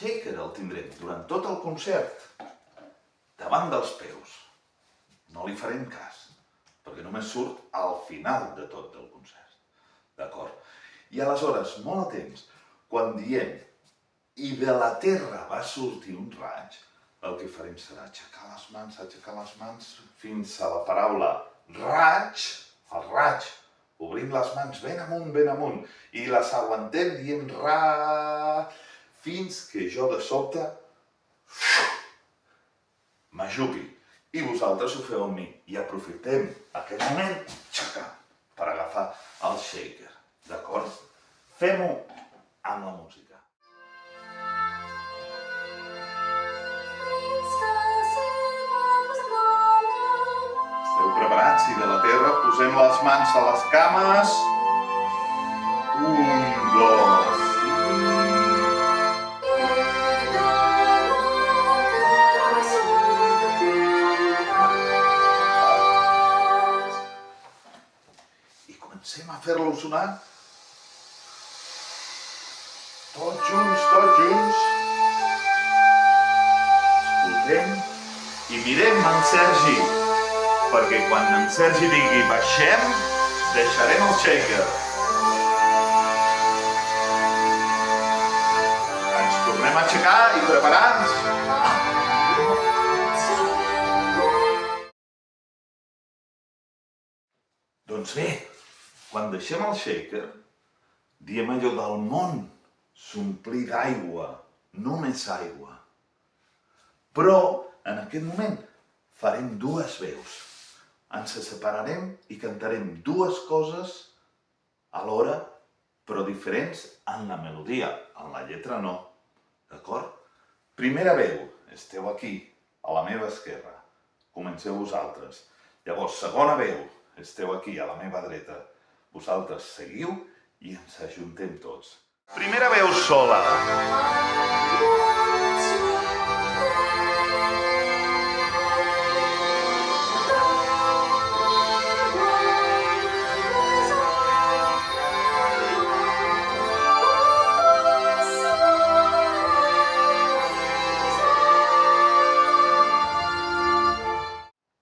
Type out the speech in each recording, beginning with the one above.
shaker el tindrem durant tot el concert davant dels peus. No li farem cas, perquè només surt al final de tot del concert. D'acord? I aleshores, molt atents, quan diem i de la terra va sortir un raig, el que farem serà aixecar les mans fins a la paraula raig, el raig. Obrim les mans ben amunt, i les aguantem dient ra, fins que jo de sobte m'ajupi. I vosaltres ho feu amb mi. I aprofitem aquest moment per agafar el shaker. D'acord? Fem-ho amb la música. Esteu preparats? I de la terra posem les mans a les cames. 1, 2, i comencem a fer-lo sonar. Tots junts. Escoltem i mirem en Sergi, perquè quan en Sergi digui baixem, deixarem el shaker. Ens tornem a aixecar i preparats. Doncs bé, quan deixem el shaker, diem allò del món s'omplir d'aigua, només aigua. Però, en aquest moment, farem dues veus. Ens separarem i cantarem dues coses alhora, però diferents en la melodia, en la lletra no. D'acord? Primera veu, esteu aquí, a la meva esquerra. Comenceu vosaltres. Llavors, segona veu, esteu aquí, a la meva dreta. Vosaltres seguiu i ens ajuntem tots. Primera veu sola.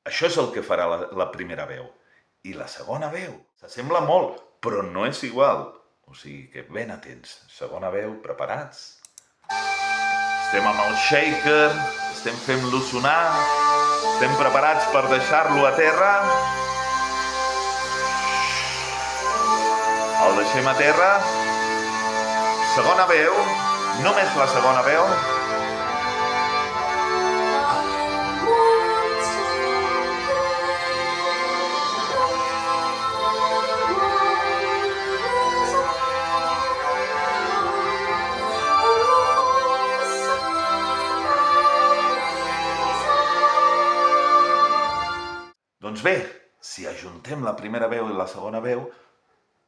Això és el que farà la primera veu. I la segona veu s'assembla molt, però no és igual. O sigui que ben atents. Segona veu, preparats? Estem amb el shaker, estem fent-lo sonar, estem preparats per deixar-lo a terra. El deixem a terra. Segona veu, només la segona veu. Doncs bé, si ajuntem la primera veu i la segona veu,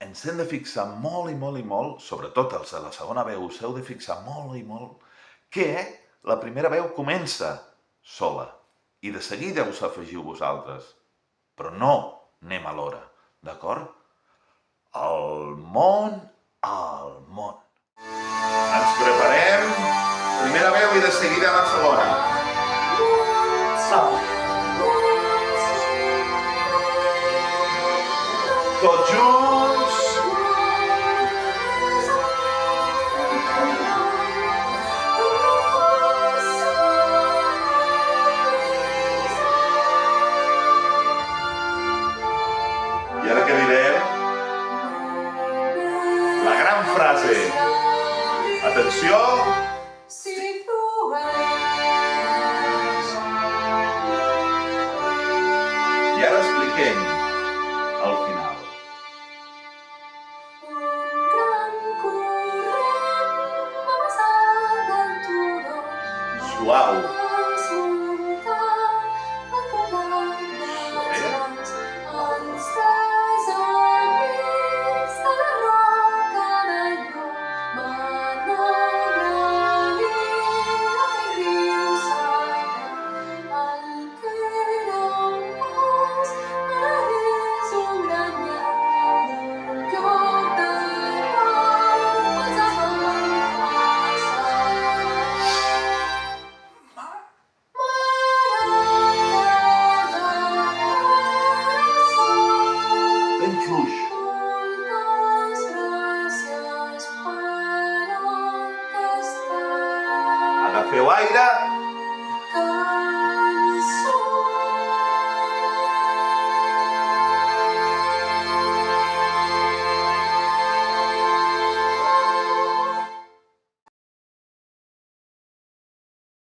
ens hem de fixar molt, sobretot els de la segona veu, us heu de fixar molt, que la primera veu comença sola i de seguida us afegiu vosaltres. Però no anem alhora, d'acord? El món, al món. Ens preparem. Primera veu i de seguida la segona. Tots junts. I ara què direm? La gran frase. Atenció. I ara expliquem al final. Suau. l'aire